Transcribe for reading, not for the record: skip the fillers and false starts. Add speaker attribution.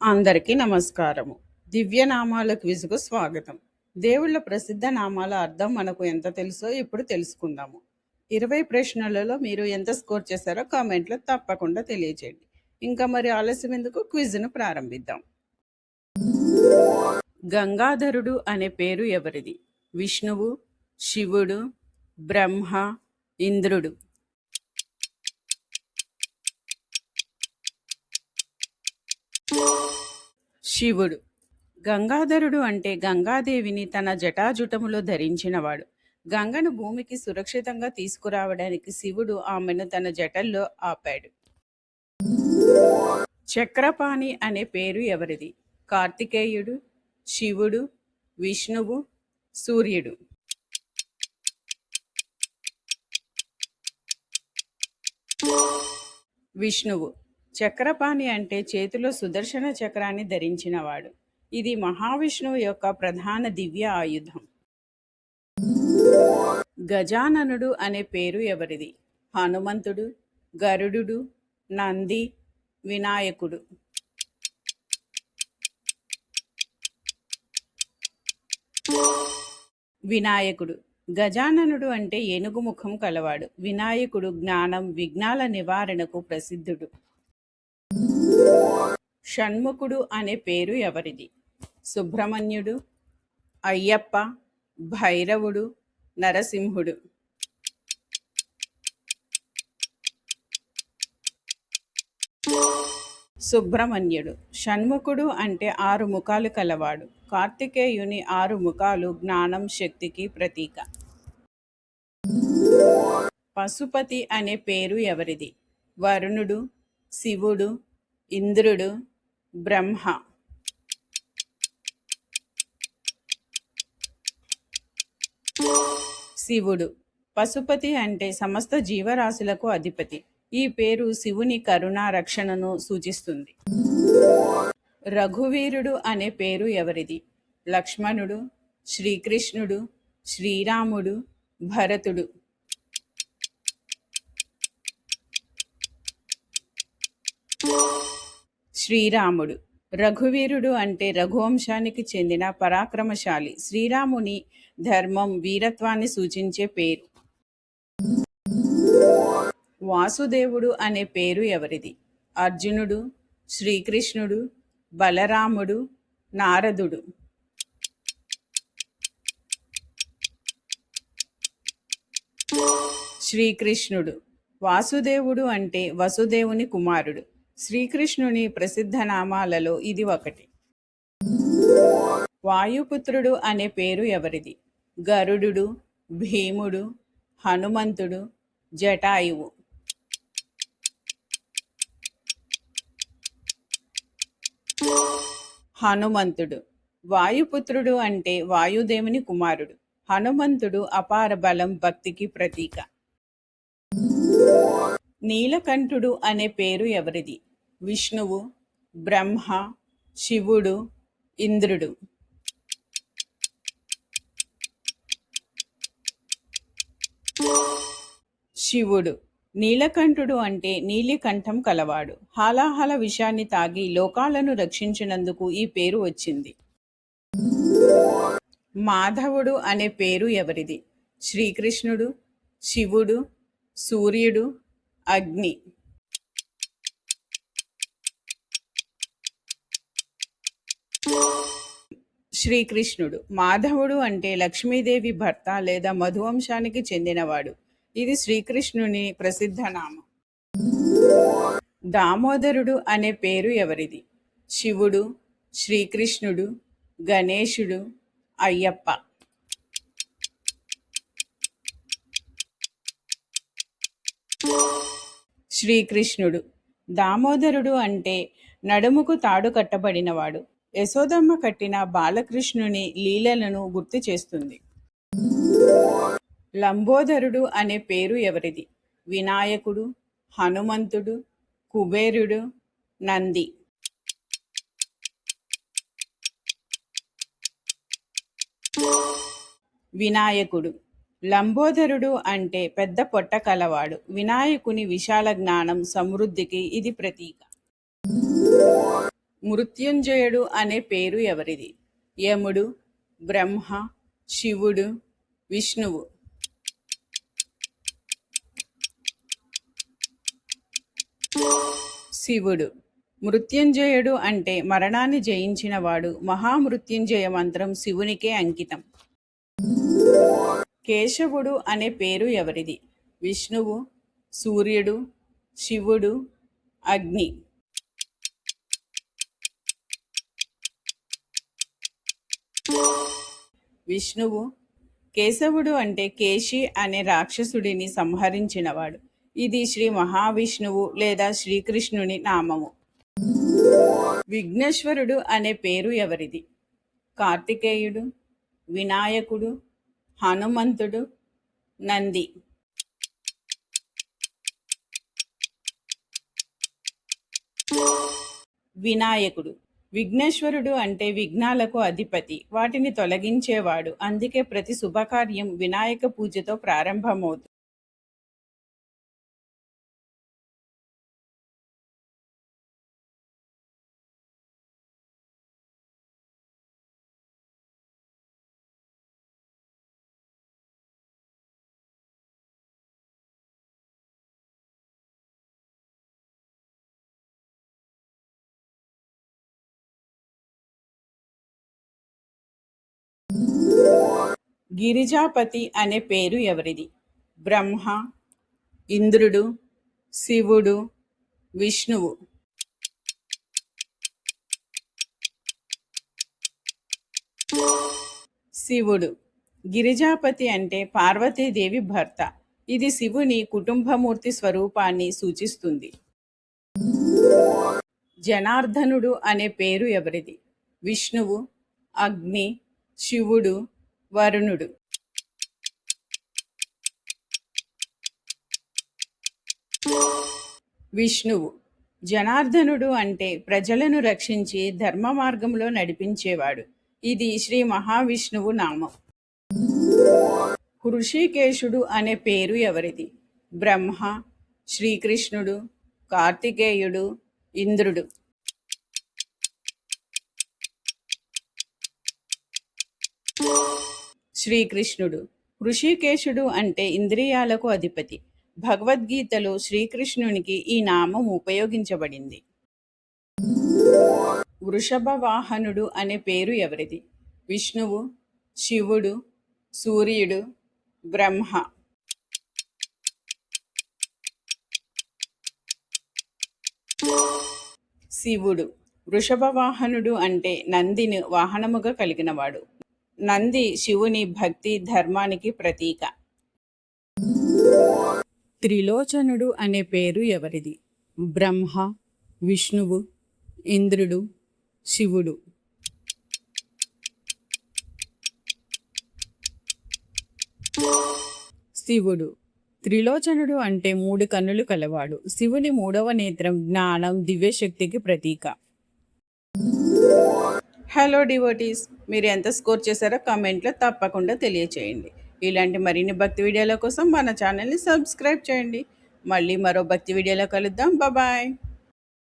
Speaker 1: అందరికీ నమస్కారము. దివ్యనామాల క్విజ్కు స్వాగతం. దేవుళ్ళ ప్రసిద్ధ నామాల అర్థం మనకు ఎంత తెలుసో ఇప్పుడు తెలుసుకుందాము. 20 ప్రశ్నలలో మీరు ఎంత స్కోర్ చేశారో కామెంట్లో తప్పకుండా తెలియజేయండి. ఇంకా మరి ఆలస్యం ఎందుకు, క్విజ్ను ప్రారంభిద్దాం. గంగాధరుడు అనే పేరు ఎవరిది? విష్ణువు, శివుడు, బ్రహ్మ, ఇంద్రుడు. శివుడు. గంగాధరుడు అంటే గంగాదేవిని తన జటాజుటములో ధరించినవాడు. గంగను భూమికి సురక్షితంగా తీసుకురావడానికి శివుడు ఆమెను తన జటల్లో ఆపాడు. చక్రపాణి అనే పేరు ఎవరిది? కార్తికేయుడు, శివుడు, విష్ణువు, సూర్యుడు. విష్ణువు. చక్రపాణి అంటే చేతిలో సుదర్శన చక్రాన్ని ధరించినవాడు. ఇది మహావిష్ణువు యొక్క ప్రధాన దివ్య ఆయుధం. గజాననుడు అనే పేరు ఎవరిది? హనుమంతుడు, గరుడు, నంది, వినాయకుడు. వినాయకుడు. గజాననుడు అంటే ఏనుగు ముఖం కలవాడు. వినాయకుడు జ్ఞానం, విఘ్నాల నివారణకు ప్రసిద్ధుడు. షణ్ముఖుడు అనే పేరు ఎవరిది? సుబ్రహ్మణ్యుడు, అయ్యప్ప, భైరవుడు, నరసింహుడు. సుబ్రహ్మణ్యుడు. షణ్ముఖుడు అంటే 6 ముఖాలు కలవాడు. కార్తికేయుని 6 ముఖాలు జ్ఞానం, శక్తికి ప్రతీక. పశుపతి అనే పేరు ఎవరిది? వరుణుడు, శివుడు, ఇంద్రుడు, బ్రహ్మ. శివుడు. పశుపతి అంటే సమస్త జీవరాశులకు అధిపతి. ఈ పేరు శివుని కరుణ, రక్షణను సూచిస్తుంది. రఘువీరుడు అనే పేరు ఎవరిది? లక్ష్మణుడు, శ్రీకృష్ణుడు, శ్రీరాముడు, భరతుడు. శ్రీరాముడు. రఘువీరుడు అంటే రఘువంశానికి చెందిన పరాక్రమశాలి. శ్రీరాముని ధర్మం, వీరత్వాన్ని సూచించే పేరు. వాసుదేవుడు అనే పేరు ఎవరిది? అర్జునుడు, శ్రీకృష్ణుడు, బలరాముడు, నారదుడు. శ్రీకృష్ణుడు. వాసుదేవుడు అంటే వసుదేవుని కుమారుడు. శ్రీకృష్ణుని ప్రసిద్ధ నామాలలో ఇది ఒకటి. వాయుపుత్రుడు అనే పేరు ఎవరిది? గరుడు, భీముడు, హనుమంతుడు, జటాయువు. హనుమంతుడు. వాయుపుత్రుడు అంటే వాయుదేవుని కుమారుడు. హనుమంతుడు అపార బలం, భక్తికి ప్రతీక. నీలకంఠుడు అనే పేరు ఎవరిది? విష్ణువు, బ్రహ్మ, శివుడు, ఇంద్రుడు. శివుడు. నీలకంఠుడు అంటే నీలికంఠం కలవాడు. హాలాహల విషాన్ని తాగి లోకాలను రక్షించినందుకు ఈ పేరు వచ్చింది. మాధవుడు అనే పేరు ఎవరిది? శ్రీకృష్ణుడు, శివుడు, సూర్యుడు, అగ్ని. శ్రీకృష్ణుడు. మాధవుడు అంటే లక్ష్మీదేవి భర్త లేదా మధువంశానికి చెందినవాడు. ఇది శ్రీకృష్ణుని ప్రసిద్ధ నామం. దామోదరుడు అనే పేరు ఎవరిది? శివుడు, శ్రీకృష్ణుడు, గణేశుడు, అయ్యప్ప. శ్రీకృష్ణుడు. దామోదరుడు అంటే నడుముకు తాడు కట్టబడినవాడు. యశోదమ్మ కట్టిన బాలకృష్ణుని లీలలను గుర్తు చేస్తుంది. లంబోదరుడు అనే పేరు ఎవరిది? వినాయకుడు, హనుమంతుడు, కుబేరుడు, నంది. వినాయకుడు. లంబోదరుడు అంటే పెద్ద పొట్ట కలవాడు. వినాయకుని విశాల జ్ఞానం, సమృద్ధికి ఇది ప్రతీక. మృత్యుంజయుడు అనే పేరు ఎవరిది? యముడు, బ్రహ్మ, శివుడు, విష్ణువు. శివుడు. మృత్యుంజయుడు అంటే మరణాన్ని జయించినవాడు. మహామృత్యుంజయ మంత్రం శివునికే అంకితం. కేశవుడు అనే పేరు ఎవరిది? విష్ణువు, సూర్యుడు, శివుడు, అగ్ని. విష్ణువు. కేశవుడు అంటే కేశి అనే రాక్షసుడిని సంహరించినవాడు. ఇది శ్రీ మహావిష్ణువు లేదా శ్రీకృష్ణుని నామము. విఘ్నేశ్వరుడు అనే పేరు ఎవరిది? కార్తికేయుడు, వినాయకుడు, హనుమంతుడు, నంది. వినాయకుడు. విఘ్నేశ్వరుడు అంటే విఘ్నాలకు అధిపతి, వాటిని తొలగించేవాడు. అందుకే ప్రతి శుభకార్యం వినాయక పూజతో ప్రారంభమవుతుంది. గిరిజాపతి అనే పేరు ఎవరిది? బ్రహ్మ, ఇంద్రుడు, శివుడు, విష్ణువు. శివుడు. గిరిజాపతి అంటే పార్వతీదేవి భర్త. ఇది శివుని కుటుంబమూర్తి స్వరూపాన్ని సూచిస్తుంది. జనార్దనుడు అనే పేరు ఎవరిది? విష్ణువు, అగ్ని, శివుడు, వరుణుడు. విష్ణువు. జనార్దనుడు అంటే ప్రజలను రక్షించి ధర్మ మార్గంలో నడిపించేవాడు. ఇది శ్రీ మహావిష్ణువు నామం. హృషికేశుడు అనే పేరు ఎవరిది? బ్రహ్మ, శ్రీకృష్ణుడు, కార్తికేయుడు, ఇంద్రుడు. శ్రీకృష్ణుడు. హృషికేశుడు అంటే ఇంద్రియాలకు అధిపతి. భగవద్గీతలో శ్రీకృష్ణునికి ఈ నామం ఉపయోగించబడింది. వృషభ వాహనుడు అనే పేరు ఎవరిది? విష్ణువు, శివుడు, సూర్యుడు, బ్రహ్మ. శివుడు. వృషభ వాహనుడు అంటే నందిని వాహనముగా కలిగినవాడు. నంది శివుని భక్తి ధర్మానికి ప్రతీక. త్రిలోచనుడు అనే పేరు ఎవరిది? బ్రహ్మ, విష్ణువు, ఇంద్రుడు, శివుడు. శివుడు. త్రిలోచనుడు అంటే 3 కన్నులు కలవాడు. శివుని 3వ నేత్రం జ్ఞానం, దివ్యశక్తికి ప్రతీక. హలో డివోటీస్, మీరు ఎంత స్కోర్ చేశారో కామెంట్లో తప్పకుండా తెలియచేయండి. ఇలాంటి మరిన్ని భక్తి వీడియోల కోసం మన ఛానల్ని సబ్స్క్రైబ్ చేయండి. మళ్ళీ మరో భక్తి వీడియోలో కలుద్దాం. బాయ్.